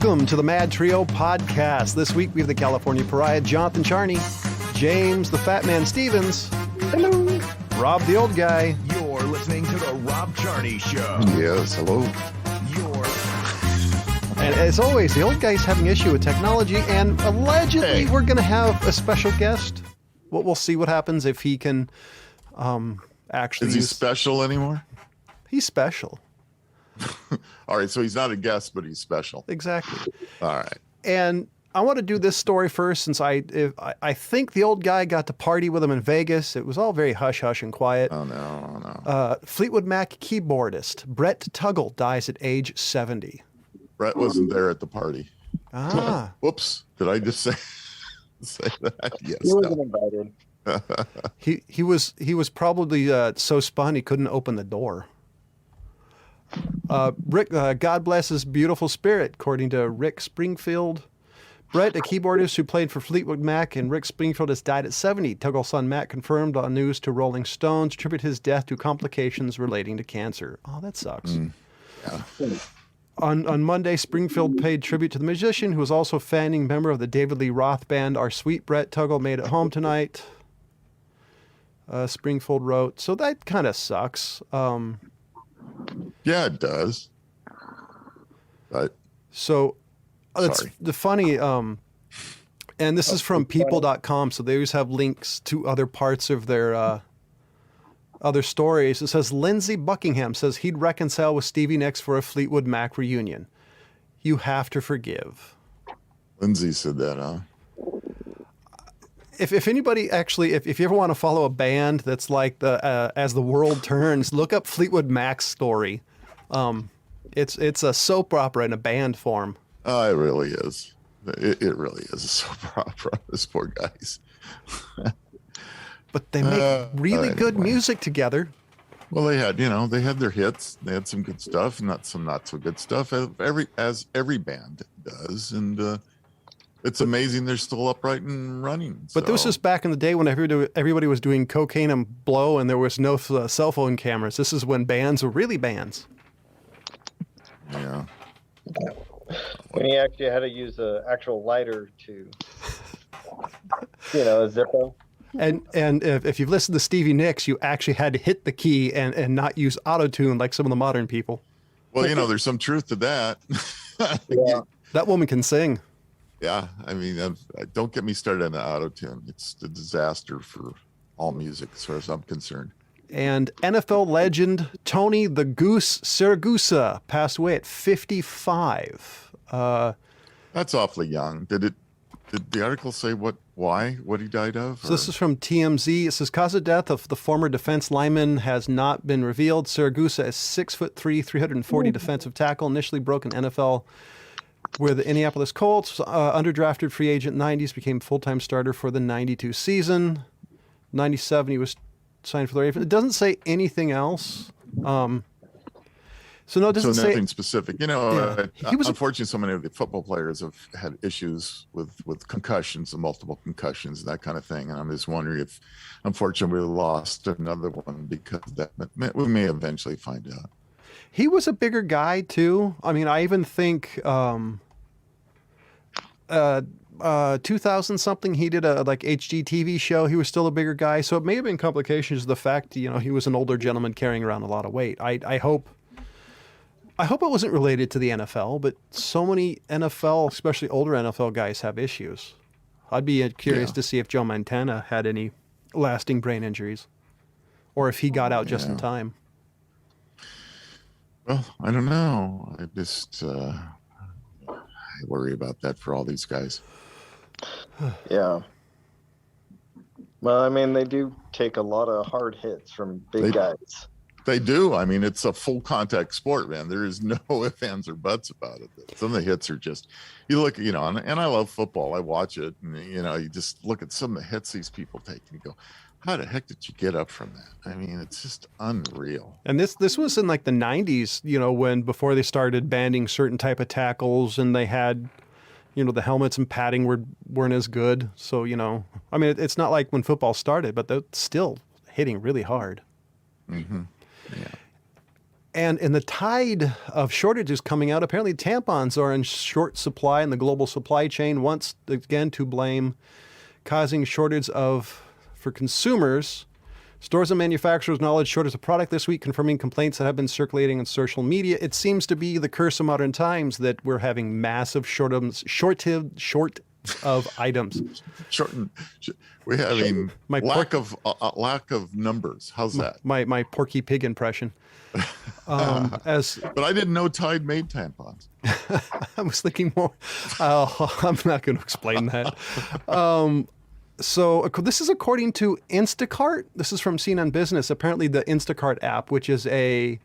Welcome to the MadTrio podcast. This week we have the California Pariah, Jonathan Charny, James the Fat Man Stevens, hello, Rob the Old Guy. You're listening to the Rob Charny Show. Yes, hello. And as always, the Old Guy's having issue with technology, and allegedly we're going to have a special guest. We'll see what happens if he can actually. Is he special anymore? He's special. All right, so he's not a guest, but he's special. Exactly. All right. And I want to do this story first, since I think the Old Guy got to party with him in Vegas. It was all very hush-hush and quiet. Oh, no. Fleetwood Mac keyboardist Brett Tuggle dies at age 70. Brett wasn't there at the party. Ah. Whoops. Did I just say that? Yes. He wasn't invited. He was probably so spun he couldn't open the door. Rick, God bless his beautiful spirit, according to Rick Springfield. Brett, a keyboardist who played for Fleetwood Mac, and Rick Springfield has died at 70. Tuggle's son Matt confirmed on news to Rolling Stone to attribute his death to complications relating to cancer. Oh, that sucks. Yeah. On Monday, Springfield paid tribute to the musician, who was also a founding member of the David Lee Roth band. Our sweet Brett Tuggle made it home tonight. Springfield wrote, so that kind of sucks. Yeah, it does. But so it's the funny, and this is from people.com, so they always have links to other parts of their other stories. It says Lindsey Buckingham says he'd reconcile with Stevie Nicks for a Fleetwood Mac reunion. You have to forgive. Lindsay said that, huh? If anybody actually, if you ever want to follow a band that's like the As the World Turns, look up Fleetwood Mac's story. It's a soap opera in a band form. Oh, it really is. It really is a soap opera. Those poor guys. But they make really good music together. Well, they had their hits. They had some good stuff, not some not so good stuff, as every band does, and it's amazing they're still upright and running. But this was back in the day when everybody was doing cocaine and blow, and there was no cell phone cameras. This is when bands were really bands. Yeah. When you actually had to use an actual lighter to, a Zippo. And if you've listened to Stevie Nicks, you actually had to hit the key and not use auto-tune like some of the modern people. Well, there's some truth to that. Yeah. That woman can sing. Yeah, I mean, don't get me started on the auto-tune. It's a disaster for all music as far as I'm concerned. And NFL legend Tony the Goose Siragusa passed away at 55. That's awfully young. Did the article say what he died of? So this is from TMZ. It says cause of death of the former defense lineman has not been revealed. Siragusa is 6'3", 340 defensive tackle, initially broke in NFL where the Indianapolis Colts, underdrafted free agent 90s, became full-time starter for the 92 season. 97, he was signed for the Ravens. It doesn't say anything else. So no, it doesn't say nothing specific. Unfortunately, so many of the football players have had issues with concussions and multiple concussions and that kind of thing. And I'm just wondering if, unfortunately, we lost another one because that we may eventually find out. He was a bigger guy too. I mean, I even think 2000 something he did a HGTV show. He was still a bigger guy, so it may have been complications of the fact he was an older gentleman carrying around a lot of weight. I hope it wasn't related to the NFL, but so many NFL, especially older NFL guys, have issues. I'd be curious to see if Joe Montana had any lasting brain injuries, or if he got out just in time. Well, I don't know. I just I worry about that for all these guys. Yeah. Well, I mean, they do take a lot of hard hits from big guys. They do. I mean, it's a full contact sport, man. There is no ifs, ands, or buts about it. Some of the hits are just, you look, and I love football. I watch it, and, you just look at some of the hits these people take and you go, how the heck did you get up from that? I mean, it's just unreal. And this was in like the 90s, when before they started banning certain type of tackles, and they had, the helmets and padding weren't as good. So, I mean, it's not like when football started, but they're still hitting really hard. Mm-hmm. Yeah. And in the tide of shortages coming out, apparently tampons are in short supply in the global supply chain, once again to blame, causing shortage for consumers. Stores and manufacturers acknowledged shortage of product this week, confirming complaints that have been circulating on social media. It seems to be the curse of modern times that we're having massive short of items. We're having My lack of numbers. How's that? My Porky Pig impression. But I didn't know Tide made tampons. I was thinking more. I'm not going to explain that. So this is according to Instacart. This is from CNN Business. Apparently, the Instacart app, which is it's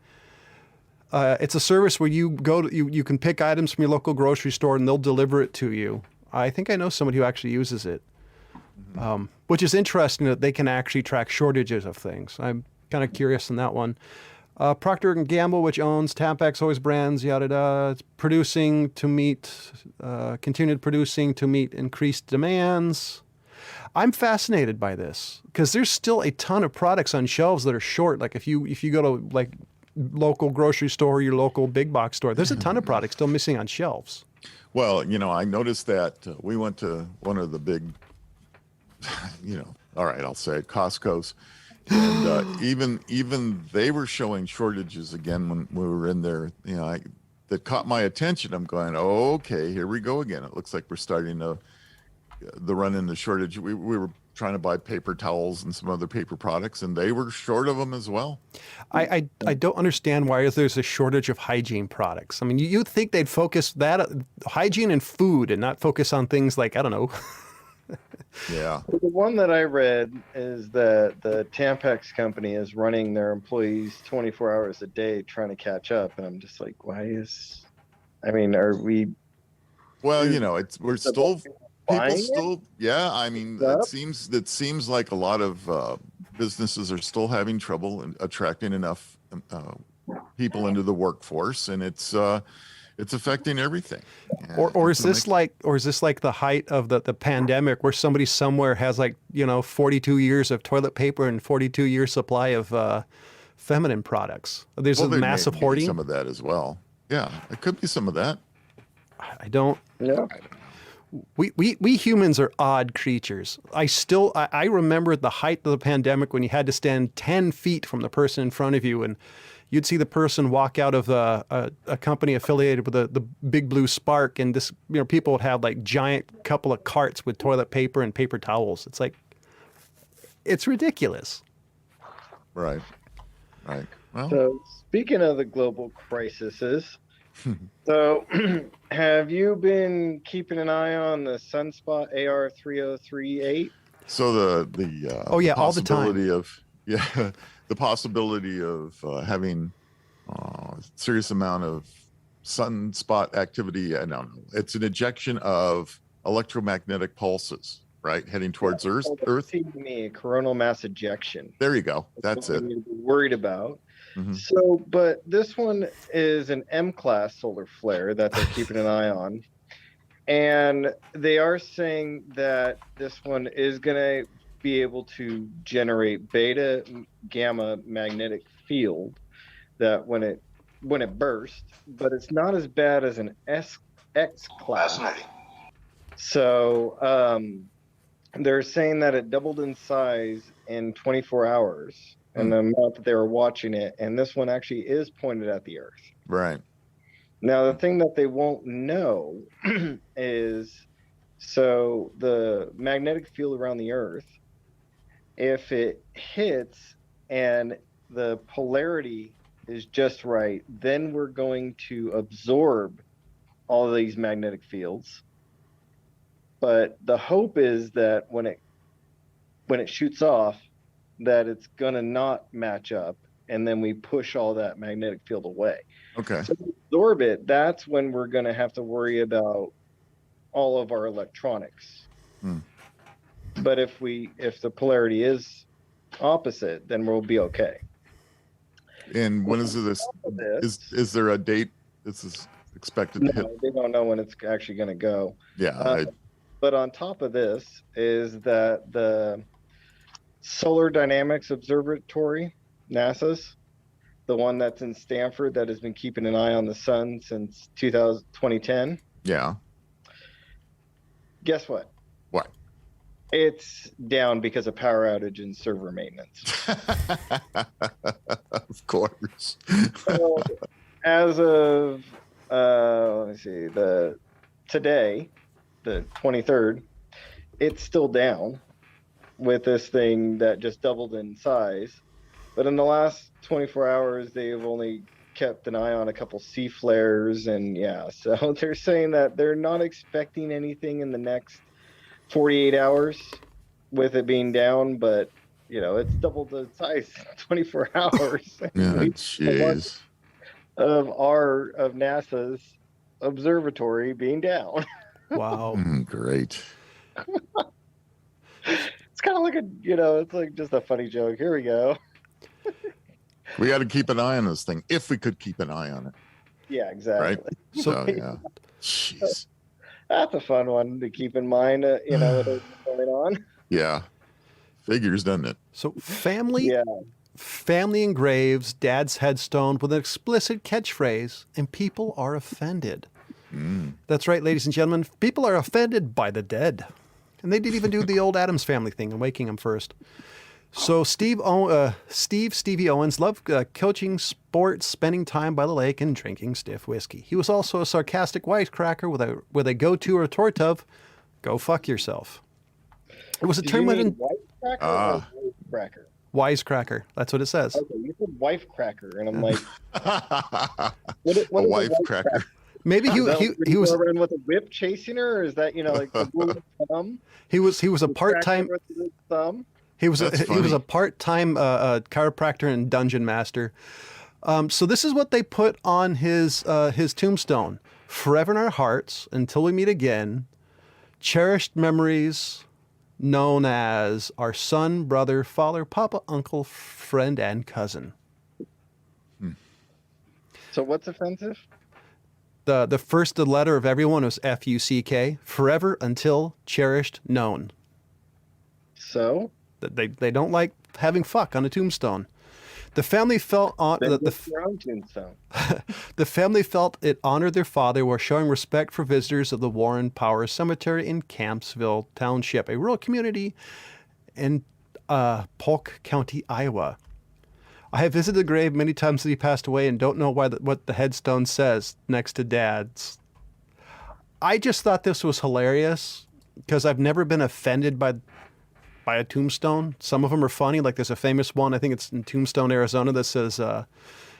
a service where you go to, you can pick items from your local grocery store and they'll deliver it to you. I think I know somebody who actually uses it, which is interesting that they can actually track shortages of things. I'm kind of curious on that one. Procter & Gamble, which owns Tampax, Always Brands, yada yada, it's continued producing to meet increased demands. I'm fascinated by this because there's still a ton of products on shelves that are short. Like if you go to like local grocery store, or your local big box store, there's a ton of products still missing on shelves. Well, I noticed that we went to one of the big, all right, I'll say it, Costco's. And even they were showing shortages again when we were in there. That caught my attention. I'm going, oh, okay, here we go again. It looks like we're starting to run into shortage. We were trying to buy paper towels and some other paper products, and they were short of them as well. I don't understand why there's a shortage of hygiene products. I mean, you'd think they'd focus that hygiene and food and not focus on things like, I don't know. Yeah. The one that I read is that the Tampax company is running their employees 24 hours a day trying to catch up. And I'm just like, are we? Well, we're still, buying people still, yeah. I mean, it seems like a lot of businesses are still having trouble in attracting enough people into the workforce, and it's affecting everything. Or is this like the height of the pandemic where somebody somewhere has 42 years of toilet paper and 42 years supply of feminine products? There's a massive hoarding. Some of that as well. Yeah, it could be some of that. I don't. Yeah. We humans are odd creatures. I remember the height of the pandemic when you had to stand 10 feet from the person in front of you, and you'd see the person walk out of a company affiliated with the Big Blue Spark, and this people would have like giant couple of carts with toilet paper and paper towels. It's like, it's ridiculous. Right. Well, So speaking of the global crises, so have you been keeping an eye on the Sunspot AR3038? So the all the time. The possibility of having a serious amount of sunspot activity. No, it's an ejection of electromagnetic pulses, right, heading towards Earth. Me, coronal mass ejection. There you go. That's it. You're worried about. Mm-hmm. So, but this one is an M-class solar flare that they're keeping an eye on. And they are saying that this one is going to be able to generate beta gamma magnetic field that when it bursts, but it's not as bad as an X class. Fascinating. So they're saying that it doubled in size in 24 hours. And the amount that they were watching it, and this one actually is pointed at the Earth. Right. Now, the thing that they won't know is, so the magnetic field around the Earth, if it hits and the polarity is just right, then we're going to absorb all of these magnetic fields. But the hope is that when it shoots off, that it's going to not match up, and then we push all that magnetic field away. Okay. So to absorb it, that's when we're going to have to worry about all of our electronics. But if the polarity is opposite, then we'll be okay. And when is this? Is there a date this is expected to hit? They don't know when it's actually going to go. Yeah. But on top of this is that the Solar Dynamics Observatory, NASA's, the one that's in Stanford that has been keeping an eye on the sun since 2010. Yeah. Guess what? What? It's down because of power outage and server maintenance. Of course. So, as of let me see, today, the 23rd, it's still down with this thing that just doubled in size. But in the last 24 hours, they've only kept an eye on a couple C flares, and yeah, so they're saying that they're not expecting anything in the next 48 hours with it being down, but it's doubled the size in 24 hours. Yeah, jeez. Of NASA's observatory being down. Wow. Great. It's kind of like it's like just a funny joke. Here we go. We got to keep an eye on this thing if we could keep an eye on it. Yeah, exactly. Right. So yeah. Jeez. That's a fun one to keep in mind. What's going on. Yeah. Figures, doesn't it? So family engraves dad's headstone with an explicit catchphrase, and people are offended. That's right, ladies and gentlemen. People are offended by the dead. And they didn't even do the old Addams Family thing and waking them first. So Stevie Owens loved coaching sports, spending time by the lake, and drinking stiff whiskey. He was also a sarcastic wisecracker with a go-to retort of, "Go fuck yourself." It was a term in wisecracker or wisecracker? Wisecracker. That's what it says. Okay, you said wife cracker, and I'm like, A what wife cracker. Maybe he was around with a whip chasing her, or is that like the rule of thumb? He was a part-time. Thumb. He was a part-time chiropractor and dungeon master. So this is what they put on his tombstone: "Forever in our hearts, until we meet again. Cherished memories, known as our son, brother, father, papa, uncle, friend, and cousin." So what's offensive? The first letter of everyone was FUCK. Forever, until, cherished, known. So They don't like having fuck on a tombstone. The family felt tombstone. The family felt it honored their father while showing respect for visitors of the Warren Power Cemetery in Campsville Township, a rural community in Polk County, Iowa. I have visited the grave many times since he passed away and don't know what the headstone says next to Dad's. I just thought this was hilarious because I've never been offended by a tombstone. Some of them are funny. Like there's a famous one, I think it's in Tombstone, Arizona, that says,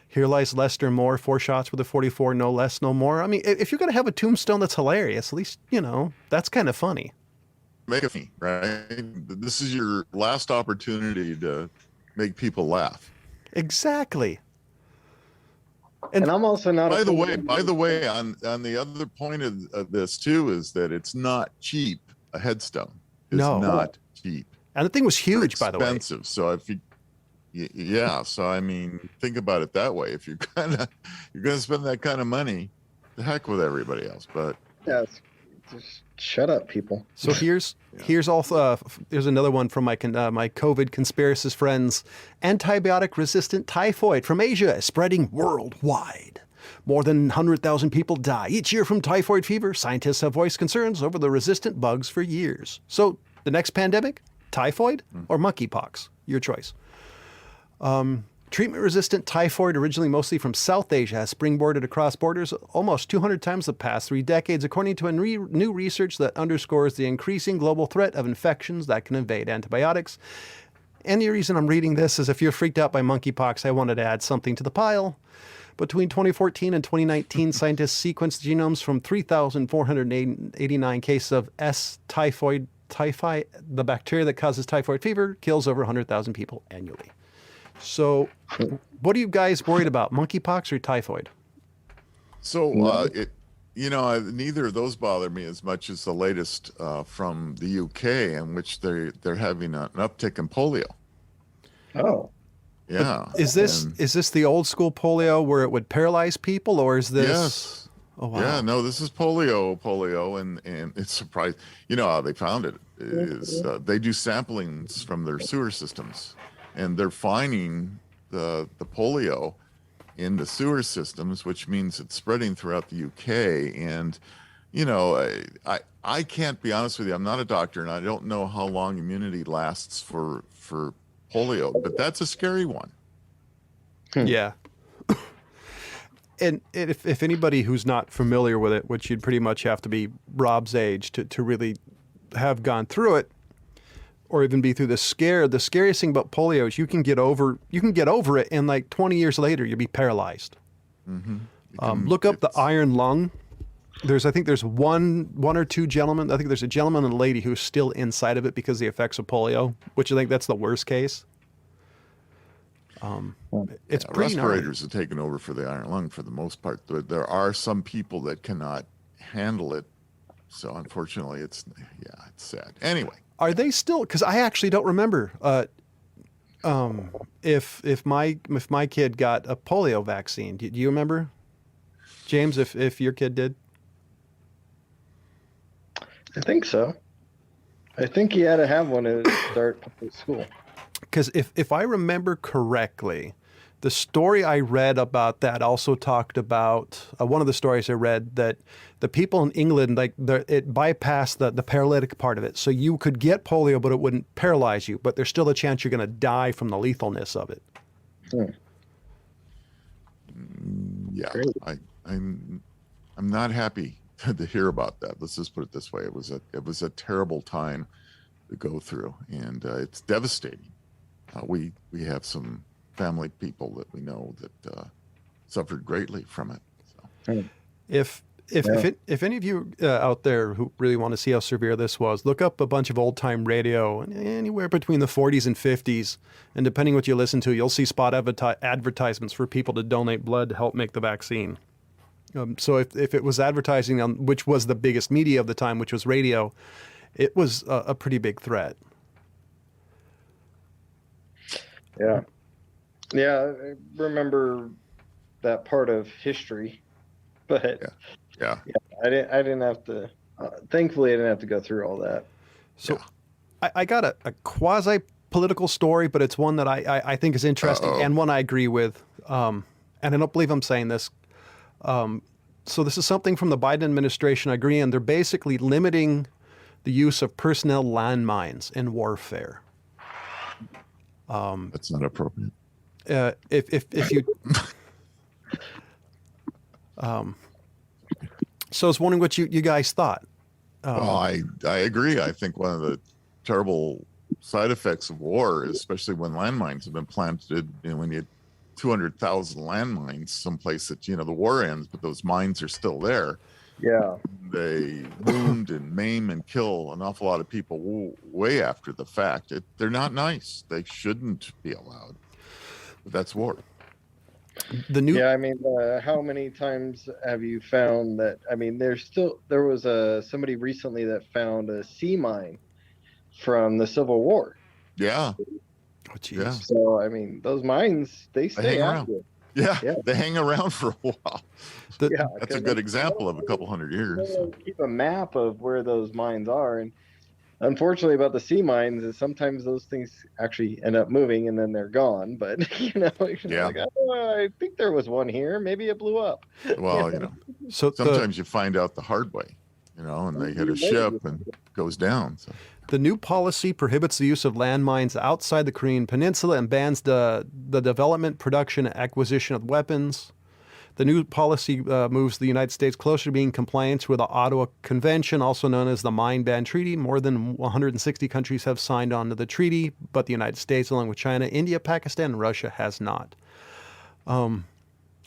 "Here lies Lester Moore, 4 shots with a 44, no less, no more." I mean, if you're going to have a tombstone that's hilarious, at least, that's kind of funny. Make it funny, right? This is your last opportunity to make people laugh. Exactly. And I'm also not. By the way, on the other point of this too is that it's not cheap. A headstone is not cheap. And the thing was huge, by the way. Expensive. So if so I mean, think about it that way. If you're gonna spend that kind of money, the heck with everybody else. But just shut up, people. So here's another one from my COVID conspiracist friends. Antibiotic-resistant typhoid from Asia is spreading worldwide. More than 100,000 people die each year from typhoid fever. Scientists have voiced concerns over the resistant bugs for years. So the next pandemic, typhoid or monkeypox? Your choice. Treatment-resistant typhoid, originally mostly from South Asia, has springboarded across borders almost 200 times the past 3 decades, according to new research that underscores the increasing global threat of infections that can evade antibiotics. And the reason I'm reading this is if you're freaked out by monkeypox, I wanted to add something to the pile. Between 2014 and 2019, scientists sequenced genomes from 3,489 cases of S. typhoid. The bacteria that causes typhoid fever kills over 100,000 people annually. So what are you guys worried about, monkeypox or typhoid? So neither of those bother me as much as the latest from the UK, in which they're having an uptick in polio. Oh. Yeah. But is this the old school polio where it would paralyze people, or is this? Yes. Oh wow. Yeah, no, this is polio, and it's surprising. You know how they found it is they do samplings from their sewer systems, and they're finding the polio into sewer systems, which means it's spreading throughout the UK. And, you know, I can't be honest with you. I'm not a doctor, and I don't know how long immunity lasts for polio, but that's a scary one. Yeah. And if anybody who's not familiar with it, which you'd pretty much have to be Rob's age to really have gone through it, or even be through the scariest thing about polio is you can get over it, and like 20 years later you'll be paralyzed. Look up the iron lung. I think there's one or two gentlemen. I think there's a gentleman and a lady who's still inside of it because of the effects of polio, which I think that's the worst case. It's pretty respirators have taken over for the iron lung for the most part. There are some people that cannot handle it, so unfortunately, it's sad. Anyway, are they still? Because I actually don't remember if my kid got a polio vaccine. Do you remember, James? If your kid did, I think so. I think he had to have one to start public school. Because if I remember correctly, the story I read about that also talked about one of the stories I read that the people in England, it bypassed the paralytic part of it. So you could get polio, but it wouldn't paralyze you. But there's still a chance you're going to die from the lethalness of it. Yeah, I'm not happy to hear about that. Let's just put it this way: it was a terrible time to go through, and it's devastating. We have some family people that we know that suffered greatly from it. So. If any of you out there who really want to see how severe this was, look up a bunch of old time radio, anywhere between the 40s and 50s, and depending what you listen to, you'll see spot advertisements for people to donate blood to help make the vaccine. So if it was advertising on which was the biggest media of the time, which was radio, it was a pretty big threat. Yeah. Yeah, I remember that part of history, but yeah, I didn't have to. Thankfully, I didn't have to go through all that. So, I got a quasi political story, but it's one that I think is interesting and one I agree with. And I don't believe I'm saying this. So this is something from the Biden administration. I agree, and they're basically limiting the use of personnel landmines in warfare. That's not appropriate. If you, so I was wondering what you guys thought. Well, I agree. I think one of the terrible side effects of war, especially when landmines have been planted, when you had 200,000 landmines someplace that, the war ends, but those mines are still there. Yeah. They wound and maim and kill an awful lot of people way after the fact. They're not nice. They shouldn't be allowed. But that's war. Yeah, I mean, how many times have you found that? I mean, there was somebody recently that found a sea mine from the Civil War. Yeah. Oh, geez. Yeah. So, I mean, those mines, they stay active. Yeah, they hang around for a while. That's a good example of a couple hundred years. Keep a map of where those mines are, and unfortunately, about the sea mines is sometimes those things actually end up moving and then they're gone. But like, I think there was one here. Maybe it blew up. Well, so sometimes you find out the hard way, and they hit a ship and it goes down. So. The new policy prohibits the use of landmines outside the Korean Peninsula and bans the development, production, and acquisition of weapons. The new policy moves the United States closer to being compliant with the Ottawa Convention, also known as the Mine Ban Treaty. More than 160 countries have signed on to the treaty, but the United States, along with China, India, Pakistan, and Russia, has not. I'm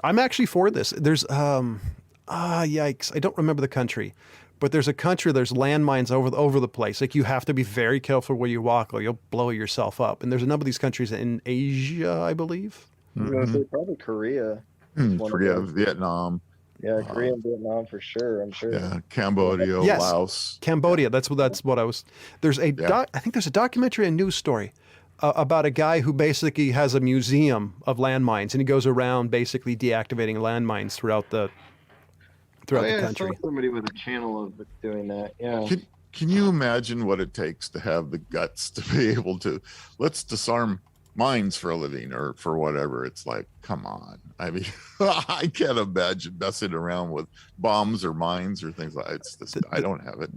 actually for this. There's, yikes, I don't remember the country. But there's a country, there's landmines over the place. Like, you have to be very careful where you walk or you'll blow yourself up. And there's a number of these countries in Asia, I believe. Mm-hmm. Probably Korea. Korea, Vietnam. Yeah, Korea and Vietnam for sure, I'm sure. Yeah, Cambodia, yes, Laos. Cambodia, that's what I was. There's I think there's a documentary, a news story about a guy who basically has a museum of landmines, and he goes around basically deactivating landmines throughout the country. I saw somebody with a channel of doing that. Yeah. Can you imagine what it takes to have the guts to be able to, let's disarm mines for a living or for whatever. It's like, come on. I mean, I can't imagine messing around with bombs or mines or things like that. It's just, I don't have it.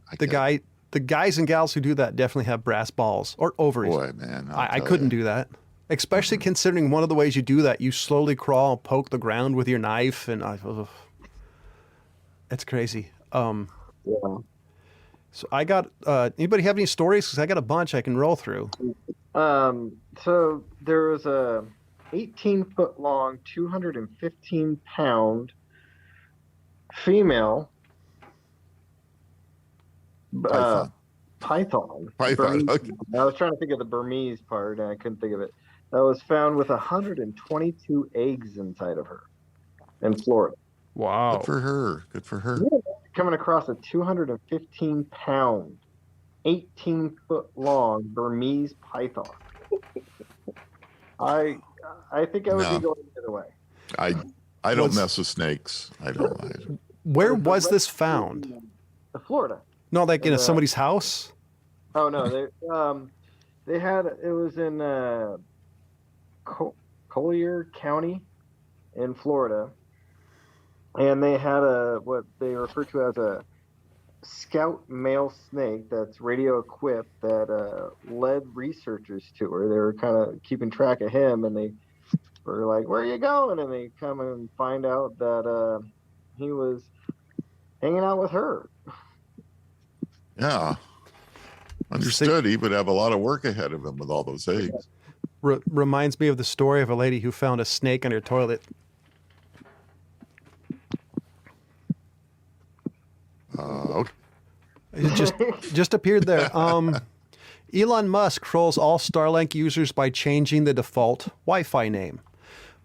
The guys and gals who do that definitely have brass balls or ovaries. Boy, man, I couldn't do that. Especially considering one of the ways you do that, you slowly crawl, poke the ground with your knife, and it's crazy. Yeah. So I got. Anybody have any stories? Because I got a bunch I can roll through. So there was a 18-foot long, 215-pound female python. Python. Okay. I was trying to think of the Burmese part, and I couldn't think of it. That was found with 122 eggs inside of her in Florida. Wow. Good for her. Good for her. Yeah, coming across a 215-pound, 18-foot long Burmese python. I think I would be going the other way. I don't mess with snakes. I don't. Where was this found? Florida. No, like in somebody's house? Oh no, they had it was in Collier County in Florida, and they had what they refer to as a scout male snake that's radio equipped that led researchers to her. They were kind of keeping track of him, and they were like, "Where are you going?" And they come and find out that he was hanging out with her. Yeah. Understood. He would have a lot of work ahead of him with all those eggs. Reminds me of the story of a lady who found a snake on her toilet. Okay. It just appeared there. Elon Musk trolls all Starlink users by changing the default Wi-Fi name.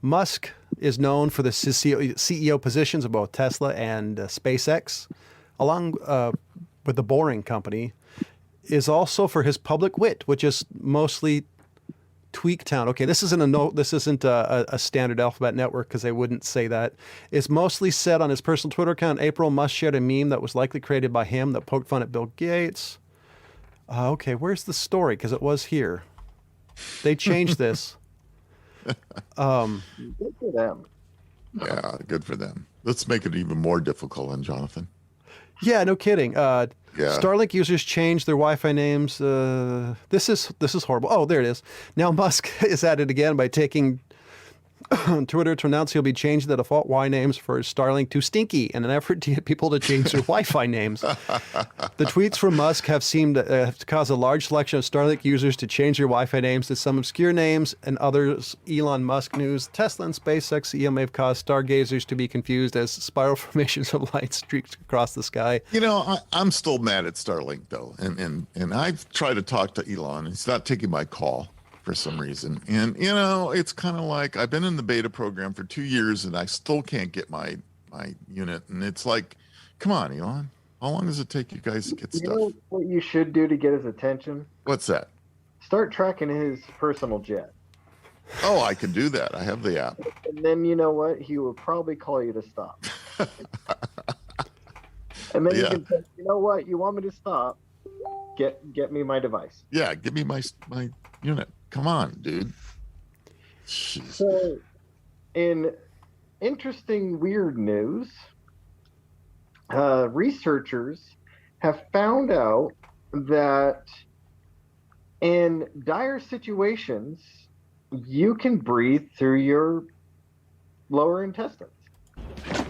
Musk is known for the CEO positions of both Tesla and SpaceX, along with the Boring Company, is also for his public wit, which is mostly Tweaktown. Okay, this isn't a standard alphabet network because they wouldn't say that. It's mostly said on his personal Twitter account. April, Musk shared a meme that was likely created by him that poked fun at Bill Gates. Okay, where's the story? Because it was here. They changed this. Good for them. Yeah, good for them. Let's make it even more difficult on Jonathan. Yeah, no kidding. Starlink users changed their Wi-Fi names. This is horrible. Oh, there it is. Now Musk is at it again by taking Twitter to announce he'll be changing the default Y names for Starlink to Stinky in an effort to get people to change their Wi-Fi names. The tweets from Musk have seemed to cause a large selection of Starlink users to change their Wi-Fi names to some obscure names and others. Elon Musk news. Tesla and SpaceX CEO may have caused stargazers to be confused as spiral formations of light streaked across the sky. You know, I'm still mad at Starlink though, and I've tried to talk to Elon. He's not taking my call for some reason. And, you know, it's kind of like I've been in the beta program for 2 years and I still can't get my unit. And it's like, come on, Elon. How long does it take you guys to get stuff? You know what you should do to get his attention? What's that? Start tracking his personal jet. Oh, I can do that. I have the app. And then you know what? He will probably call you to stop. And then you can say, you know what? You want me to stop? Get me my device. Yeah, give me my unit. Come on, dude. Jeez. So, in interesting, weird news, researchers have found out that in dire situations, you can breathe through your lower intestines.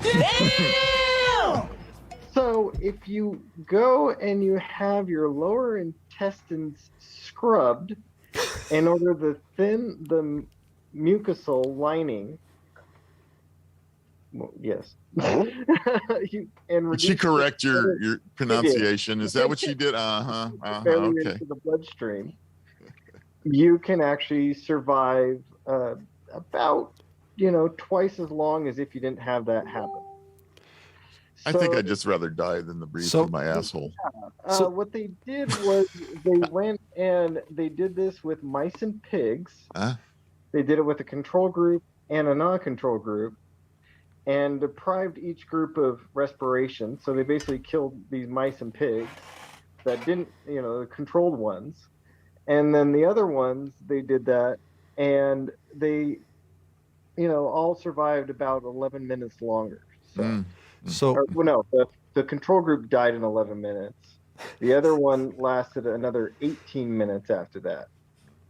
Damn! So, if you go and you have your lower intestines scrubbed, in order to thin the mucosal lining, well, yes. Did she correct your pronunciation? Is that what she did? Okay. Into the bloodstream, you can actually survive about twice as long as if you didn't have that happen. I think I'd just rather die than to breathe through my asshole. What they did was they went and they did this with mice and pigs. They did it with a control group and a non-control group and deprived each group of respiration. So they basically killed these mice and pigs that didn't, the controlled ones. And then the other ones, they did that and they, all survived about 11 minutes longer. So, So well, no, the control group died in 11 minutes. The other one lasted another 18 minutes after that.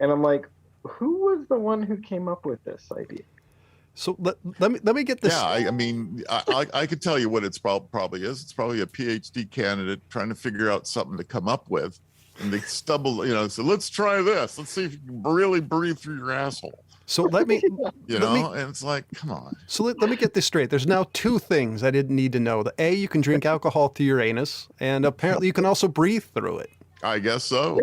And I'm like, who was the one who came up with this idea? So let me get this. Yeah, I mean, I could tell you what it's probably is. It's probably a PhD candidate trying to figure out something to come up with, and they stumble, so let's try this. Let's see if you can really breathe through your asshole. So let me, and it's like, come on. So let me get this straight. There's now two things I didn't need to know. The A, you can drink alcohol through your anus, and apparently you can also breathe through it. I guess so.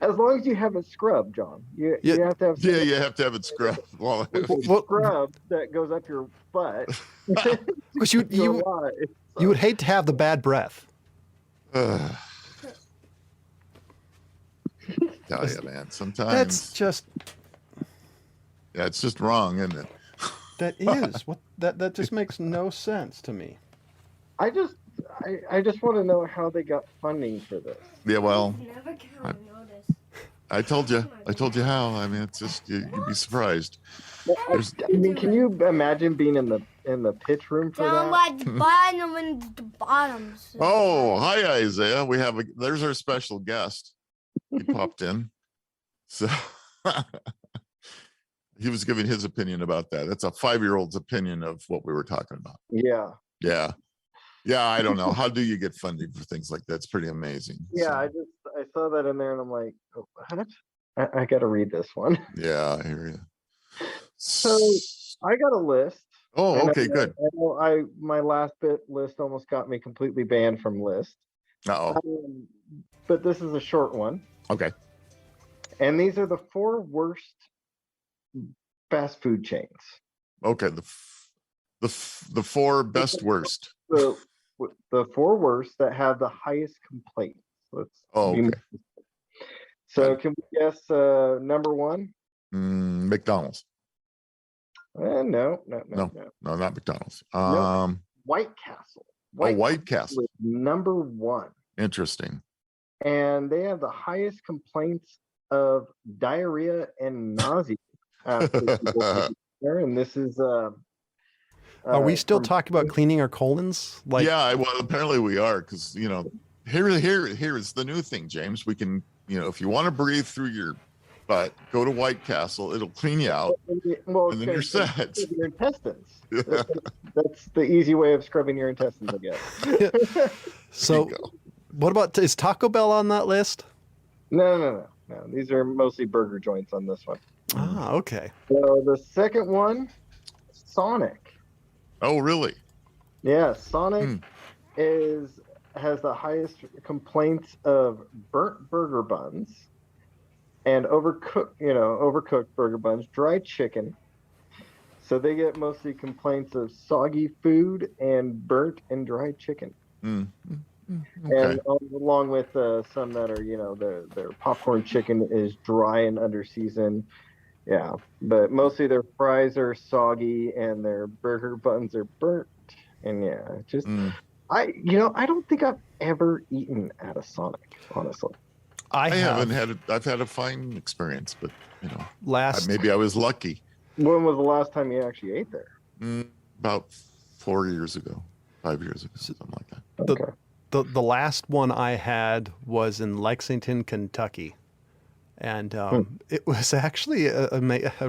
As long as you have it scrubbed, John. You have to have you have to have it scrubbed. Well, scrub that goes up your butt. Because you would hate to have the bad breath. Tell you, man. Sometimes That's just. Yeah, it's just wrong, isn't it? That is what that just makes no sense to me. I just want to know how they got funding for this. Yeah, well, Never notice. I told you how. I mean, it's just you'd be surprised. I mean, can you imagine being in the pitch room for Down that? by the bottom and the bottoms. Oh, hi Isaiah. There's our special guest. He popped in. So he was giving his opinion about that. That's a 5-year-old's opinion of what we were talking about. Yeah. Yeah, I don't know. How do you get funding for things like that? It's pretty amazing. Yeah, So, I saw that in there and I'm like, oh, what? I got to read this one. yeah, I hear you. So I got a list. Oh, and okay, good. I know my last bit list almost got me completely banned from list. Uh-oh. But this is a short one. Okay. And these are the 4 worst fast food chains. Okay, the 4 best worst. The 4 worst that have the highest complaints. Okay. So can we guess number 1? McDonald's. No, not McDonald's. White Castle. White Castle. Number 1. Interesting. And they have the highest complaints of diarrhea and nausea. And this is Are we still talking about cleaning our colons? Yeah, well, apparently we are, because here is the new thing, James. We can, if you want to breathe through your butt, go to White Castle. It'll clean you out, and then you're set. Your intestines. That's the easy way of scrubbing your intestines, I guess. So, what about is Taco Bell on that list? No. These are mostly burger joints on this one. Ah, okay. So the second one, Sonic. Oh, really? Yeah, Sonic has the highest complaints of burnt burger buns and overcooked burger buns, dry chicken. So they get mostly complaints of soggy food and burnt and dry chicken. Okay. And along with some that are, their popcorn chicken is dry and under seasoned. Yeah, but mostly their fries are soggy and their burger buns are burnt. And yeah, just I don't think I've ever eaten at a Sonic, honestly. I haven't had it. I've had a fine experience, but maybe I was lucky. When was the last time you actually ate there? About 4 years ago, 5 years ago, something like that. Okay. The last one I had was in Lexington, Kentucky. And it was actually a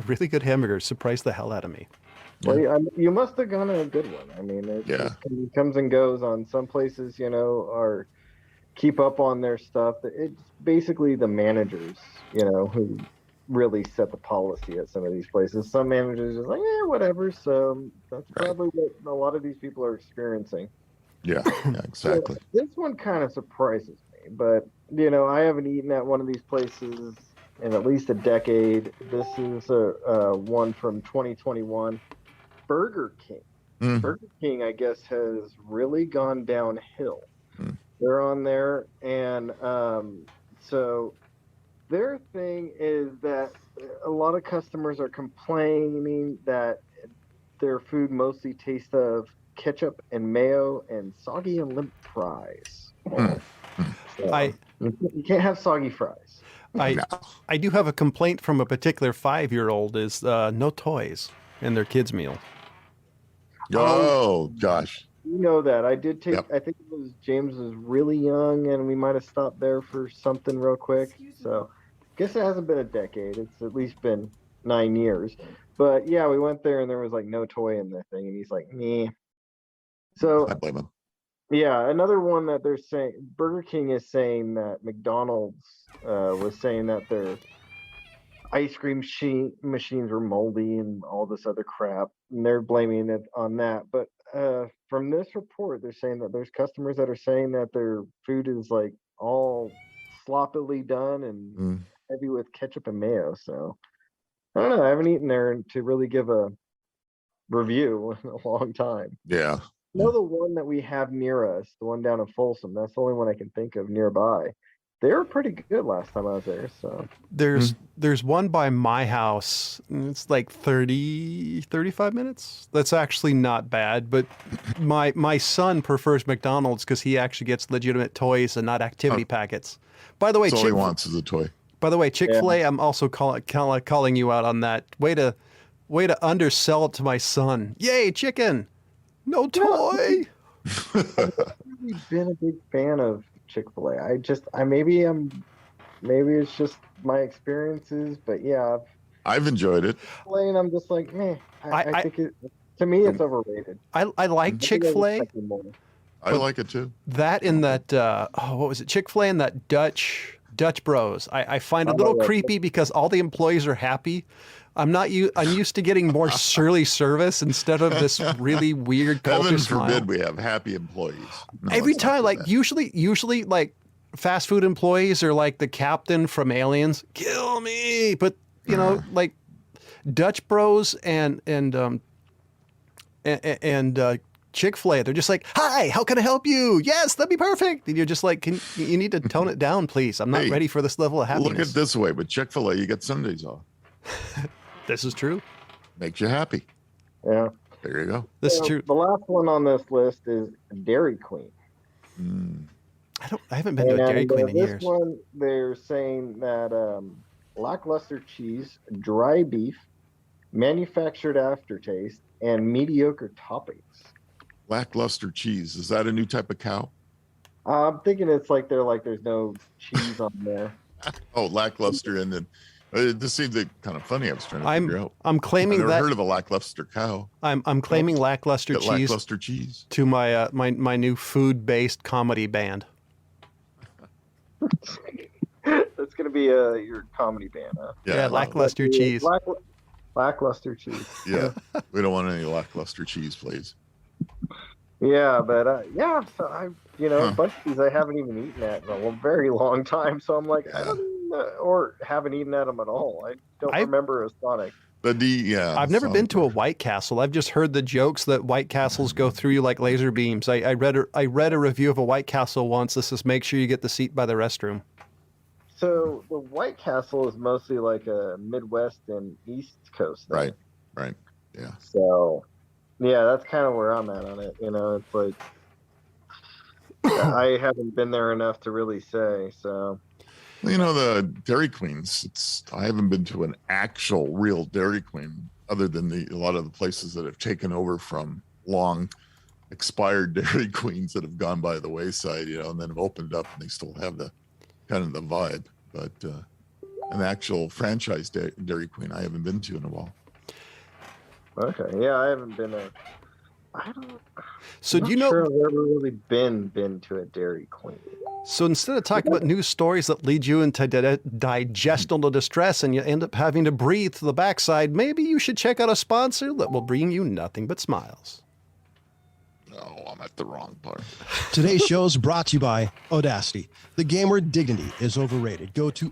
really good hamburger. Surprised the hell out of me. Well, you must have gone a good one. I mean, it comes and goes on some places, are keep up on their stuff. It's basically the managers, who really set the policy at some of these places. Some managers are like, whatever. So that's probably what a lot of these people are experiencing. Yeah, exactly. So this one kind of surprises me, but I haven't eaten at one of these places in at least a decade. This is a one from 2021. Burger King. Burger King, I guess, has really gone downhill. They're on there, and so their thing is that a lot of customers are complaining that their food mostly tastes of ketchup and mayo and soggy and limp fries. So, you can't have soggy fries. I No. I do have a complaint from a particular 5-year-old is no toys in their kids' meal. Oh gosh. You know that. I did take, Yep. I think it was James was really young and we might have stopped there for something real quick. So I guess it hasn't been a decade. It's at least been 9 years. But yeah, we went there and there was like no toy in the thing. And he's like, meh. So I blame him. yeah, another one that they're saying, Burger King is saying that McDonald's was saying that their ice cream machines were moldy and all this other crap, and they're blaming it on that. But from this report, they're saying that there's customers that are saying that their food is like all sloppily done and Mm. heavy with ketchup and mayo. So I don't know. I haven't eaten there to really give a review in a long time. Yeah. I know the one that we have near us, the one down in Folsom. That's the only one I can think of nearby. They were pretty good last time I was there. So There's one by my house. And it's like 35 minutes. That's actually not bad. But my son prefers McDonald's because he actually gets legitimate toys and not activity packets. By the way, That's all he wants is a toy. Chick-fil-A, I'm also calling you out on that. Way to undersell it to my son. Yay, chicken! No toy. I've really been a big fan of Chick-fil-A. Maybe it's just my experiences, but yeah, I've enjoyed it. Chick-fil-A and I'm just like, meh. I I- think to me it's overrated. I like Chick-fil-A. I like it too. That in that what was it? Chick-fil-A and that Dutch Bros. I find a little yeah. creepy because all the employees are happy. I'm used to getting more surly service instead of this really weird culture Heaven smile. forbid we have happy employees. No, Every it's not time, too like bad. usually like fast food employees are like the captain from Aliens, kill me. But you know, like Dutch Bros and Chick-fil-A, they're just like, hi, how can I help you? Yes, that'd be perfect. And you're just like, you need to tone it down, please. I'm not Hey, ready for this level of happiness. Look at it this way, but Chick-fil-A, you get Sundays off. This is true. Makes you happy. Yeah. There you go. This is So, true. The last one on this list is Dairy Queen. Mm. I haven't been to a Dairy Queen in this years. one, they're saying that lackluster cheese, dry beef, manufactured aftertaste, and mediocre toppings. Lackluster cheese. Is that a new type of cow? I'm thinking it's like there's no cheese on there. Oh, lackluster. And then it just seemed kind of funny. I was trying to figure out. I'm I've claiming never that heard of a lackluster cow. I'm claiming lackluster Get cheese lackluster cheese. to my my new food-based comedy band. That's gonna be your comedy band, huh? Yeah, lackluster cheese. Lackluster cheese. Yeah, we don't want any lackluster cheese, please. Yeah, but yeah, so Huh. a bunch of these I haven't even eaten at in a very long time. So I'm like, I Yeah. don't know, or haven't eaten at them at all. I don't remember a Sonic. I've never been to a White Castle. I've just heard the jokes that White Castles go through you like laser beams. I read a review of a White Castle once. This is make sure you get the seat by the restroom. So the White Castle is mostly like a Midwest and East Coast thing. Right. Yeah. So yeah, that's kind of where I'm at on it. It's like I haven't been there enough to really say. So Well, the Dairy Queens, I haven't been to an actual real Dairy Queen other than a lot of the places that have taken over from long expired Dairy Queens that have gone by the wayside, and then have opened up and they still have the kind of the vibe. But an actual franchise Dairy Queen I haven't been to in a while. okay, yeah, I haven't been a. I don't. So I'm do you not know? sure I've ever really been to a Dairy Queen. So instead of talking about news stories that lead you into digestional distress and you end up having to breathe to the backside, maybe you should check out a sponsor that will bring you nothing but smiles. Oh, I'm at the wrong part. Today's show is brought to you by Audacity. The game word dignity is overrated. Go to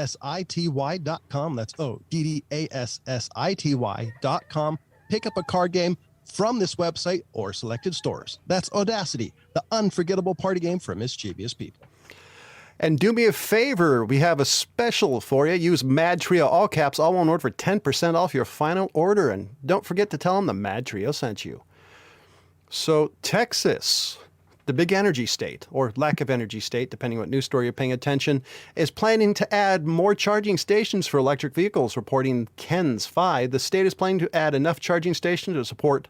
ODDASSITY.com. That's ODDASSITY.com. Pick up a card game from this website or selected stores. That's Audacity, the unforgettable party game for mischievous people. And do me a favor, we have a special for you. Use MadTrio, all caps, all one word, for 10% off your final order. And don't forget to tell them the MadTrio sent you. So Texas, The big energy state, or lack of energy state, depending what news story you're paying attention, is planning to add more charging stations for electric vehicles, reporting Ken's 5. The state is planning to add enough charging stations to support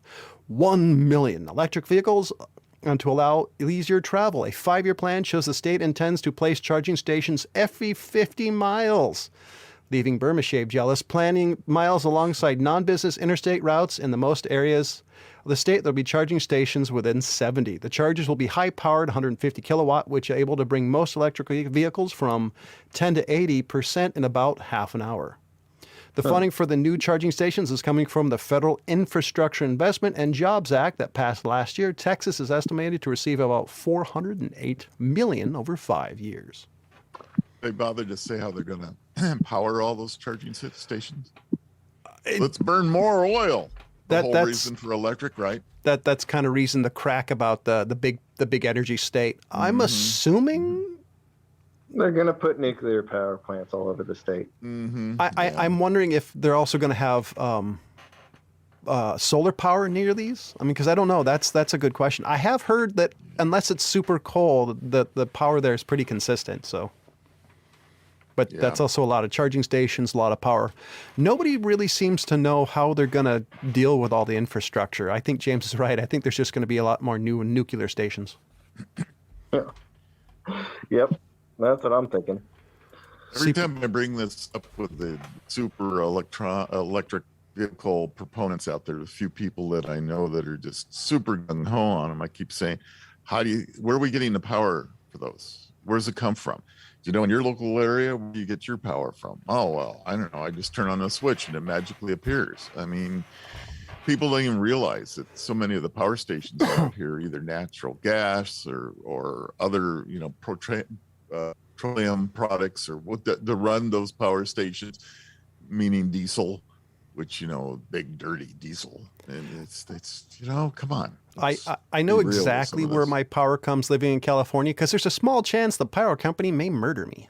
1 million electric vehicles and to allow easier travel. A 5-year plan shows the state intends to place charging stations every 50 miles, leaving Burmese jealous. Planning miles alongside non-business interstate routes in the most areas of the state. There'll be charging stations within 70. The chargers will be high-powered, 150 kilowatt, which are able to bring most electric vehicles from 10 to 80% in about half an hour. The funding for the new charging stations is coming from the Federal Infrastructure Investment and Jobs Act that passed last year. Texas is estimated to receive about $408 million over 5 years. They bothered to say how they're going to power all those charging stations. Let's burn more oil. The whole reason for electric, right? That's kind of reason the crack about the big energy state. I'm assuming They're going to put nuclear power plants all over the state. I'm wondering if they're also going to have solar power near these. I mean, because I don't know. That's a good question. I have heard that unless it's super cold, the power there is pretty consistent. So. But that's also a lot of charging stations, a lot of power. Nobody really seems to know how they're going to deal with all the infrastructure. I think James is right. I think there's just going to be a lot more new nuclear stations. Yep, that's what I'm thinking. Every time I bring this up with the super electric vehicle proponents out there, a few people that I know that are just super gung-ho on them, I keep saying, where are we getting the power for those? Where does it come from? You know, in your local area, where do you get your power from? Oh, well, I don't know. I just turn on a switch and it magically appears. I mean, people don't even realize that so many of the power stations out here are either natural gas or other, petroleum products or what to run those power stations, meaning diesel, which, big dirty diesel. And it's come on. I know exactly where my power comes living in California because there's a small chance the power company may murder me.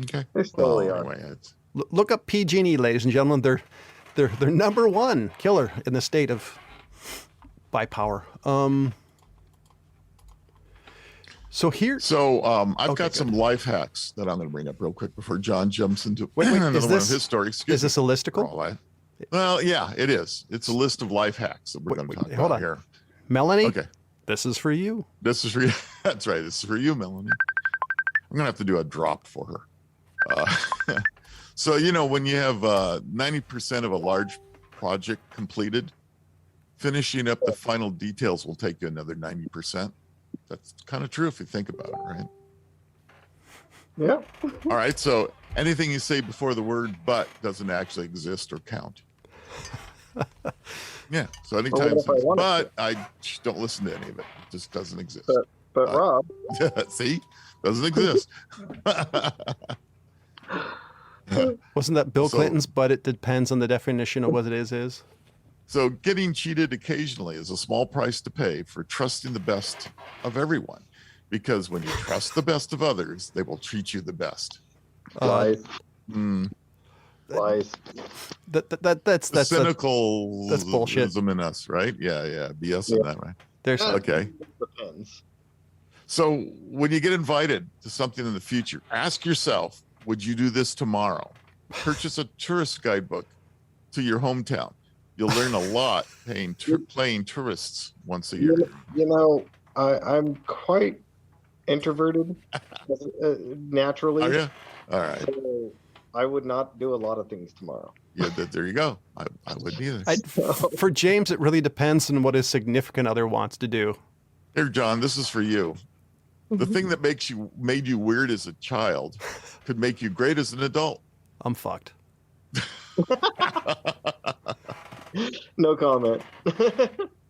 Okay. They slowly are. Anyway, Look up PG&E, ladies and gentlemen. They're number one killer in the state of by power. So I've got some life hacks that I'm going to bring up real quick before John jumps into another one of his stories. Is this a listicle? Well, yeah, it is. It's a list of life hacks that we're going to talk about here. Melanie? Okay. This is for you. This is for you. That's right. This is for you, Melanie. I'm going to have to do a drop for her. So, when you have 90% of a large project completed, finishing up the final details will take you another 90%. That's kind of true if you think about it, right? Yeah. All right. So anything you say before the word but doesn't actually exist or count. Yeah. So anytime I don't listen to any of it. It just doesn't exist. But Rob. See? Doesn't exist. Wasn't that Bill Clinton's, but it depends on the definition of what it is? So getting cheated occasionally is a small price to pay for trusting the best of everyone. Because when you trust the best of others, they will treat you the best. Lies. Lies. That's cynical. That's bullshit. In us, right? Yeah. BS in that, right? There's okay. Depends. So when you get invited to something in the future, ask yourself, would you do this tomorrow? Purchase a tourist guidebook to your hometown. You'll learn a lot playing tourists once a year. I'm quite introverted naturally. Oh, yeah? All right. So I would not do a lot of things tomorrow. Yeah, there you go. I wouldn't either. For James, it really depends on what his significant other wants to do. Here, John, this is for you. The thing that made you weird as a child could make you great as an adult. I'm fucked. No comment.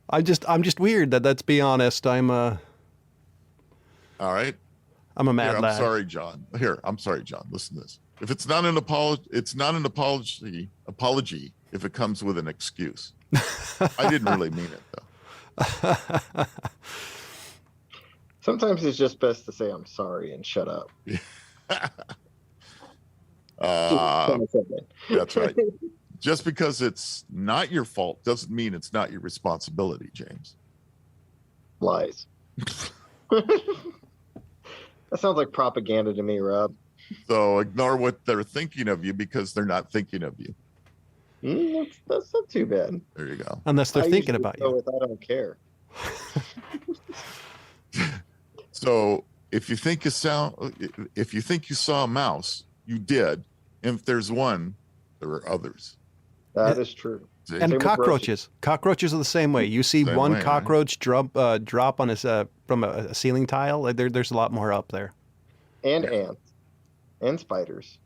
I'm just weird. Let's be honest. I'm All right. I'm a mad lad. I'm sorry, John. I'm sorry, John. Listen to this. If it's not an apology, it's not an apology if it comes with an excuse. I didn't really mean it though. Sometimes it's just best to say I'm sorry and shut up. That's right. Just because it's not your fault doesn't mean it's not your responsibility, James. Lies. That sounds like propaganda to me, Rob. So ignore what they're thinking of you because they're not thinking of you. That's not too bad. There you go. Unless they're I thinking usually about go you. with, I don't care. So if you think you saw a mouse, you did. And if there's one, there are others. That is true. See? And Same with cockroaches. Cockroaches are the same way. You see Same one way, right? cockroach drop on his from a ceiling tile. There's a lot more up there. And ants. And spiders.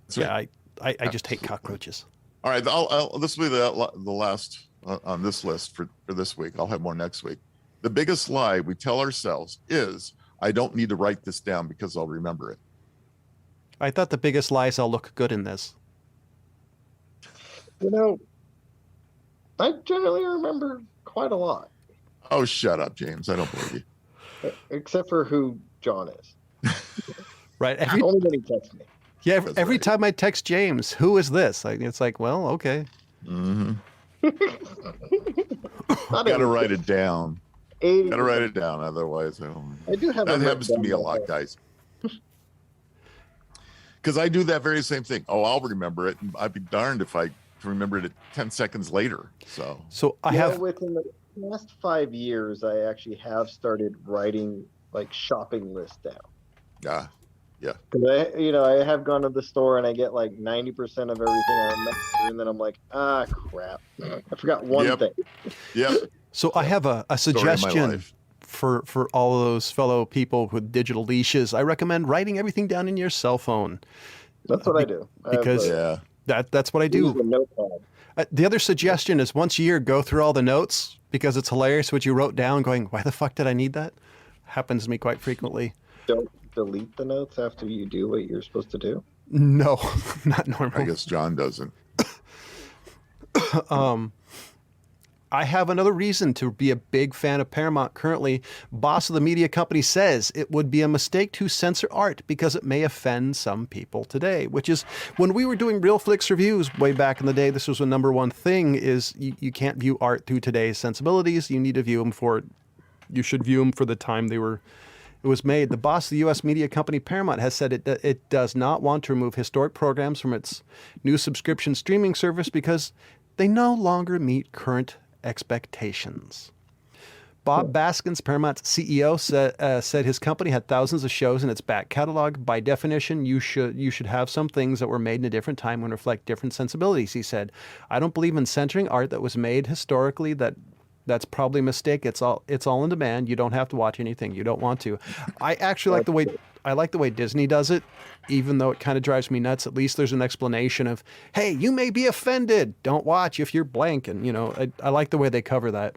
That's Yeah, right. I just hate cockroaches. All right. This will be the last on this list for this week. I'll have more next week. The biggest lie we tell ourselves is, I don't need to write this down because I'll remember it. I thought the biggest lie is I'll look good in this. You know, I generally remember quite a lot, Oh, shut up, James. I don't believe you. except for who John is. Right? Only when he texts me. Yeah, That's every right. time I text James, who is this? It's like, well, okay. Mm-hmm. Not Got to every- write it down. 80%. Got to write it down. Otherwise, I don't. I do have That it happens to written me a down lot, my head. guys. Because I do that very same thing. Oh, I'll remember it. And I'd be darned if I remembered it 10 seconds later. So I You know, have within the last 5 years, I actually have started writing like shopping lists down. yeah. 'Cause I have gone to the store and I get like 90% of everything I remember, and then I'm like, crap, I forgot one Yep. thing. Yep. So I have a Story of my suggestion life. for all of those fellow people with digital leashes. I recommend writing everything down in your cell phone. That's what I do. because- Yeah. That's what I use do. a notepad. The other suggestion is once a year, go through all the notes because it's hilarious what you wrote down going, why the fuck did I need that? Happens to me quite frequently. Don't delete the notes after you do what you're supposed to do. No, not I normal. guess John doesn't. I have another reason to be a big fan of Paramount currently. Boss of the media company says it would be a mistake to censor art because it may offend some people today, which is when we were doing Real Flicks reviews way back in the day, this was the number one thing is you can't view art through today's sensibilities. You need to view them you should view them for the time it was made. The boss of the U.S. media company Paramount has said it does not want to remove historic programs from its new subscription streaming service because they no longer meet current expectations. Bob Baskins, Paramount's CEO, said his company had thousands of shows in its back catalog. By definition, you should have some things that were made in a different time and reflect different sensibilities. He said, "I don't believe in censoring art that was made historically. That's probably a mistake. It's all on demand. You don't have to watch anything you don't want to." I actually like the way Disney does it, even though it kind of drives me nuts. At least there's an explanation of, hey, you may be offended. Don't watch if you're blank. And I like the way they cover that.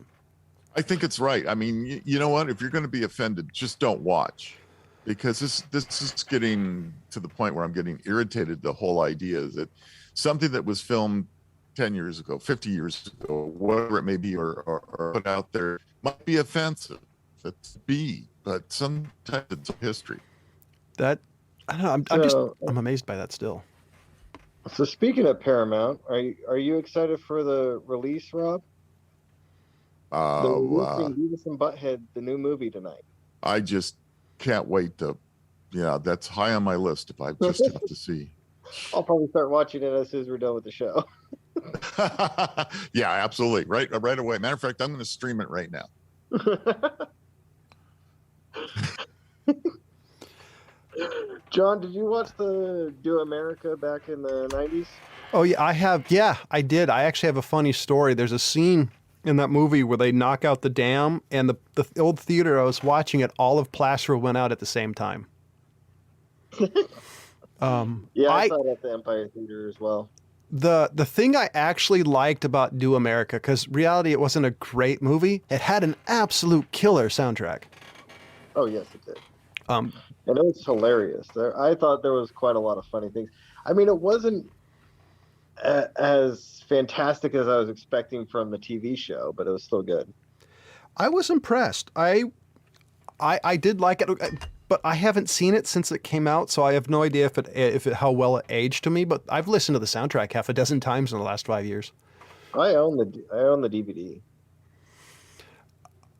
I think it's right. I mean, you know what? If you're going to be offended, just don't watch, because this is getting to the point where I'm getting irritated. The whole idea is that something that was filmed 10 years ago, 50 years ago, whatever it may be, or put out there might be offensive. But sometimes it's history. That I don't know. I'm amazed by that still. So speaking of Paramount, are you excited for the release, Rob? They're releasing Beavis and Butthead, the new movie tonight. I just can't wait to. Yeah, that's high on my list. If I just have to see. I'll probably start watching it as soon as we're done with the show. Yeah, absolutely. Right away. Matter of fact, I'm going to stream it right now. John, did you watch the Do America back in the 90s? Oh yeah, I have. Yeah, I did. I actually have a funny story. There's a scene in that movie where they knock out the dam, and the old theater I was watching it, all of Placer went out at the same time. Yeah, I saw it at the Empire Theater as well. The thing I actually liked about Do America, because reality it wasn't a great movie, it had an absolute killer soundtrack. Oh, yes, it did. Um, And it was hilarious. I thought there was quite a lot of funny things. I mean, it wasn't as fantastic as I was expecting from the TV show, but it was still good. I was impressed. I did like it, but I haven't seen it since it came out, so I have no idea if it how well it aged to me. But I've listened to the soundtrack half a dozen times in the last 5 years. I own the DVD.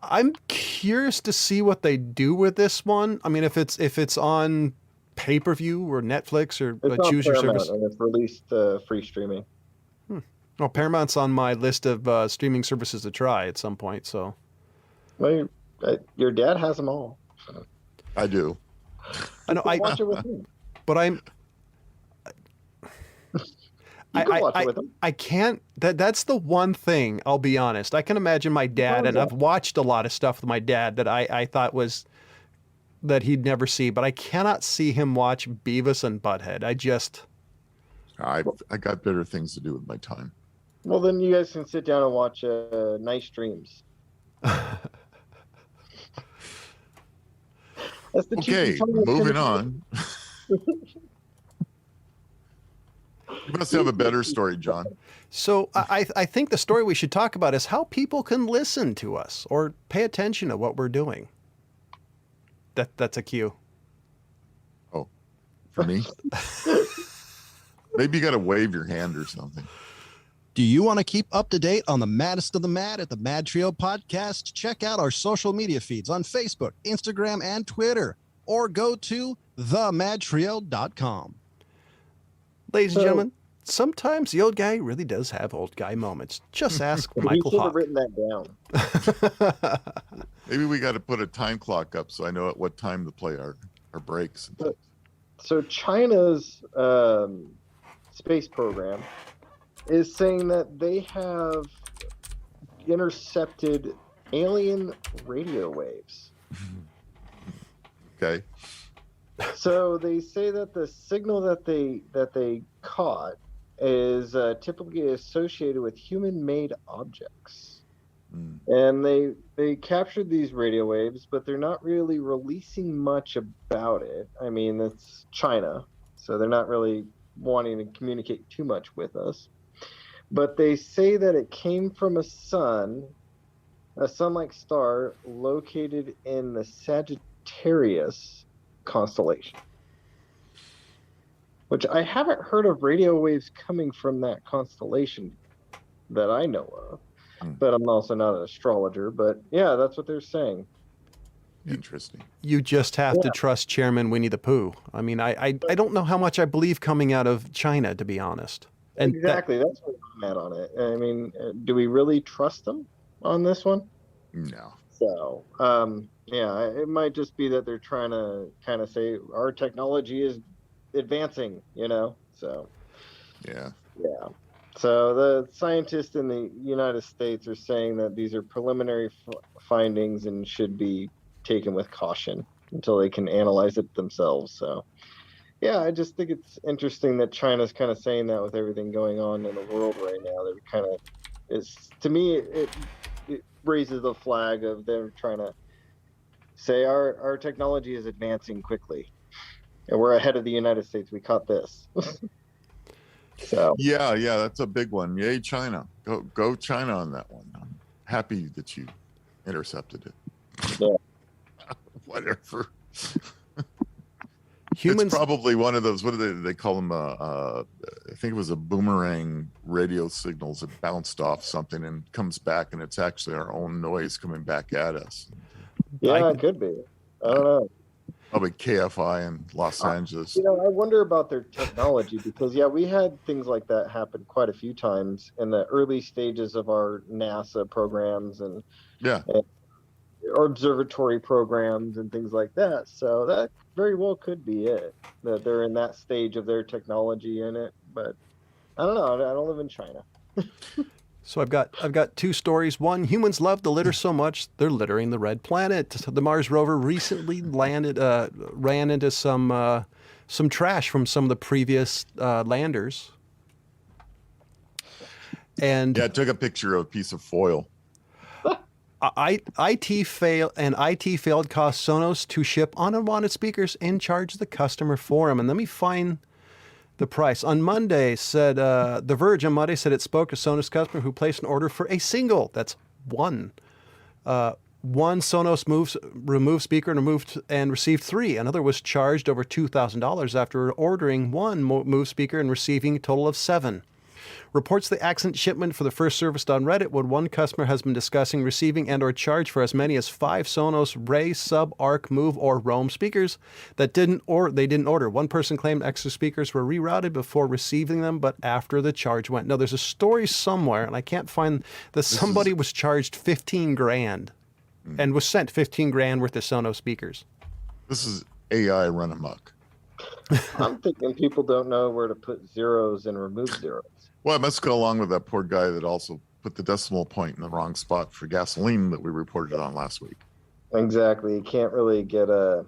I'm curious to see what they do with this one. I mean, if it's on pay-per-view or Netflix or It's on choose your Paramount, service. and it's released free streaming. Well, Paramount's on my list of streaming services to try at some point. So, Well, your dad has them all. I do. I know. Watch it with him. But I'm. You can watch it with him. I can't. That's the one thing. I'll be honest. I can imagine my dad, and I've watched a lot of stuff with my dad that I thought was that he'd never see, but I cannot see him watch Beavis and Butthead. I got better things to do with my time. Well, then you guys can sit down and watch Nice Dreams. That's the Okay, cheapest time moving to- on. You must have a better story, John. So I think the story we should talk about is how people can listen to us or pay attention to what we're doing. That's a cue. Oh, for me? Maybe you got to wave your hand or something. Do you want to keep up to date on the maddest of the mad at the MadTrio podcast? Check out our social media feeds on Facebook, Instagram, and Twitter, or go to themadtrio.com. Ladies and gentlemen, sometimes the old guy really does have old guy moments. Just ask You Michael should have Hawk. written that down. Maybe we got to put a time clock up so I know at what time to play our breaks. So China's space program is saying that they have intercepted alien radio waves. Okay. So they say that the signal that they caught is typically associated with human-made objects. And they captured these radio waves, but they're not really releasing much about it. I mean, it's China, so they're not really wanting to communicate too much with us. But they say that it came from a sun-like star located in the Sagittarius constellation. Which I haven't heard of radio waves coming from that constellation that I know of. But I'm also not an astrologer. But yeah, that's what they're saying. Interesting. You just have to trust Chairman Winnie the Pooh. I mean, I don't know how much I believe coming out of China, to be honest. And Exactly. That's what I'm at on it. I mean, do we really trust them on this one? No. So, yeah, it might just be that they're trying to kind of say our technology is advancing, So, Yeah. yeah. So the scientists in the United States are saying that these are preliminary findings and should be taken with caution until they can analyze it themselves. So, yeah, I just think it's interesting that China's kind of saying that with everything going on in the world right now. They're kind of, to me, it raises the flag of them trying to say our technology is advancing quickly, and we're ahead of the United States. We caught this. So Yeah, that's a big one. Yay, China. Go China on that one. I'm happy that you intercepted it. Yeah. Whatever. humans. It's probably one of those, what do they call them? I think it was a boomerang radio signals that bounced off something and comes back, and it's actually our own noise coming back at us. yeah, it could be. I don't know. Probably KFI in Los Angeles. I wonder about their technology because, we had things like that happen quite a few times in the early stages of our NASA programs and Yeah. observatory programs and things like that. So that very well could be it, that they're in that stage of their technology in it. But I don't know. I don't live in China. So I've got two stories. One, humans love to litter so much they're littering the red planet. The Mars rover recently ran into some trash from some of the previous landers. And Yeah, I took a picture of a piece of foil. IT failed caused Sonos to ship unwanted speakers and charge the customer for them. And let me find the price. On Monday, said The Verge on Monday said it spoke to Sonos customer who placed an order for a single. That's one. One Sonos removed speaker and received three. Another was charged over $2,000 after ordering one Move speaker and receiving a total of 7. reports the accident shipment for the first serviced on Reddit when one customer has been discussing receiving and or charge for as many as 5 Sonos Ray Sub Arc Move or Roam speakers that they didn't order. One person claimed extra speakers were rerouted before receiving them, but after the charge went. No, there's a story somewhere, and I can't find that somebody was charged 15 grand and was sent 15 grand worth of Sonos speakers. This is AI run amok. I'm thinking people don't know where to put zeros and remove zeros. Well, it must go along with that poor guy that also put the decimal point in the wrong spot for gasoline that we reported on last week. Exactly. You can't really get a...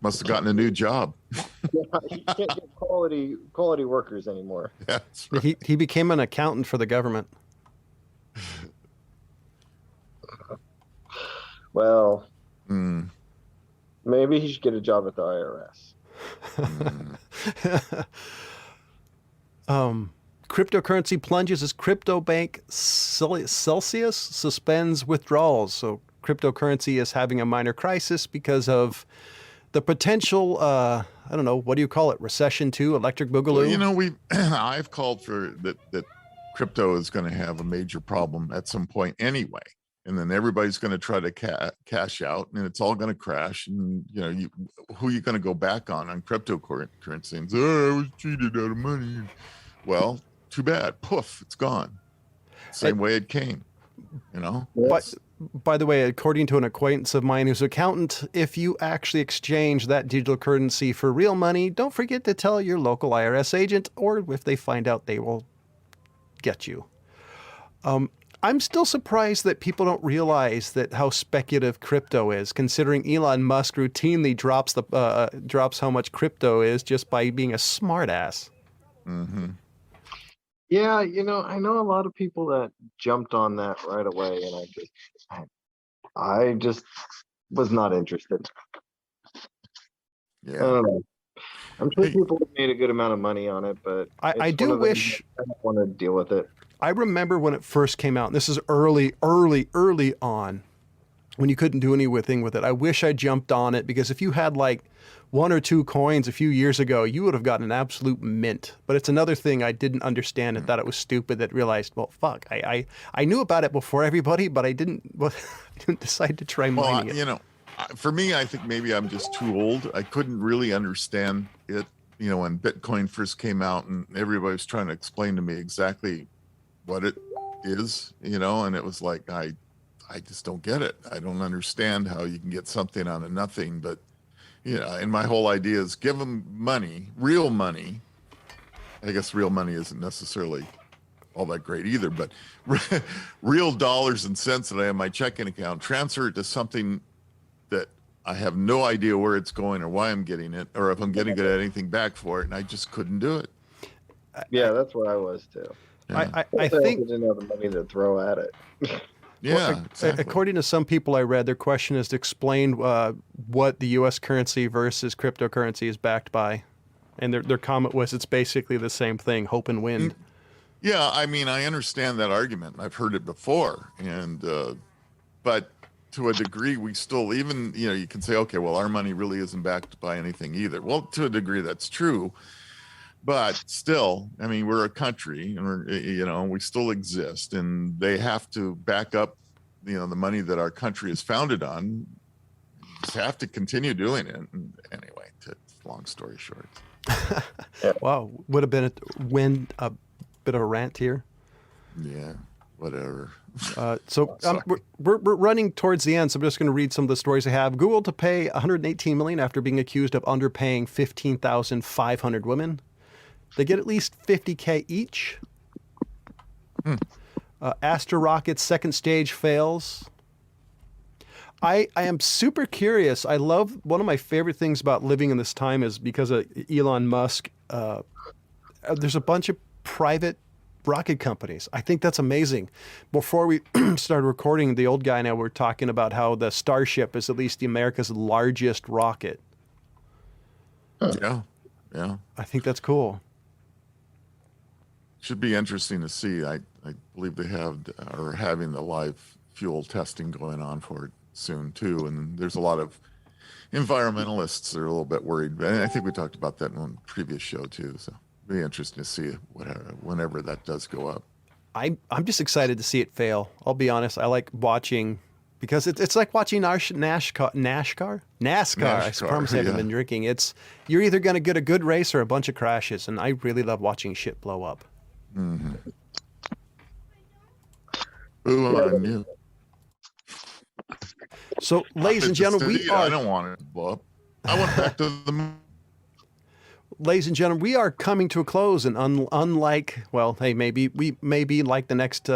Must have gotten a new job. You can't get quality workers anymore. Yeah, that's right. He became an accountant for the government. Well, maybe he should get a job at the IRS. Cryptocurrency plunges as crypto bank Celsius suspends withdrawals. So cryptocurrency is having a minor crisis because of the potential, I don't know, what do you call it? Recession 2, electric boogaloo? Well, I've called for that crypto is going to have a major problem at some point anyway. And then everybody's going to try to cash out, and it's all going to crash. And who are you going to go back on cryptocurrency and say, "Oh, I was cheated out of money"? Well, too bad. Poof, it's gone. Same way it came. Yes. By the way, according to an acquaintance of mine who's an accountant, if you actually exchange that digital currency for real money, don't forget to tell your local IRS agent, or if they find out, they will get you. I'm still surprised that people don't realize that how speculative crypto is, considering Elon Musk routinely drops how much crypto is just by being a smartass. Mm-hmm. Yeah, I know a lot of people that jumped on that right away, and I just was not interested. I Yeah. don't know. I'm sure people have made a good amount of money on it, but I it's do one of those wish. I don't want to deal with it. I remember when it first came out, and this is early on, when you couldn't do anything with it. I wish I jumped on it, because if you had like 1 or 2 coins a few years ago, you would have gotten an absolute mint. But it's another thing I didn't understand and thought it was stupid, that realized, well, fuck, I knew about it before everybody, but I didn't decide to try mining it. For me, I think maybe I'm just too old. I couldn't really understand it, when Bitcoin first came out and everybody was trying to explain to me exactly what it is, and it was like, I just don't get it. I don't understand how you can get something out of nothing. But, and my whole idea is give them money, real money. I guess real money isn't necessarily all that great either, but real dollars and cents that I have in my checking account, transfer it to something that I have no idea where it's going or why I'm getting it, or if I'm getting anything back for it. And I just couldn't do it. Yeah, that's where I was too. Yeah. I think didn't have the money to throw at it. Yeah, exactly. According to some people I read, their question is to explain what the U.S. currency versus cryptocurrency is backed by. And their comment was it's basically the same thing, hope and wind. Yeah, I mean, I understand that argument. I've heard it before. And but to a degree, we still, even, you can say, okay, well, our money really isn't backed by anything either. Well, to a degree, that's true. But still, I mean, we're a country, and we still exist, and they have to back up, the money that our country is founded on. Just have to continue doing it. And anyway, long story short. Wow, would have been a bit of a rant here. Yeah, whatever. We're running towards the end, so I'm just going to read some of the stories I have. Google to pay $118 million after being accused of underpaying 15,500 women. They get at least $50K each. Astra Rocket's second stage fails. I am super curious. I love, one of my favorite things about living in this time is because of Elon Musk. There's a bunch of private rocket companies. I think that's amazing. Before we started recording, the old guy and I were talking about how the Starship is at least America's largest rocket. Yeah. I think that's cool. Should be interesting to see. I believe they are having the live fuel testing going on for it soon too. And there's a lot of environmentalists that are a little bit worried. And I think we talked about that in one previous show too. So Be interesting to see whenever that does go up. I'm just excited to see it fail. I'll be honest. I like watching because it's like watching NASCAR. I promise I haven't been drinking. You're either going to get a good race or a bunch of crashes, and I really love watching shit blow up. Mm-hmm. Ooh, I knew. So, ladies and gentlemen, I don't want it to blow up. I went back to the. Ladies and gentlemen, we are coming to a close, and unlike, well, hey, we may be like the next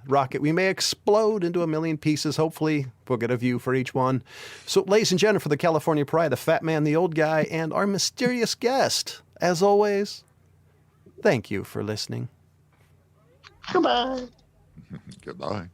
rocket. We may explode into a million pieces. Hopefully, we'll get a view for each one. So, ladies and gentlemen, for the California Pride, the Fat Man, the Old Guy, and our mysterious guest, as always, thank you for listening. Goodbye. Goodbye.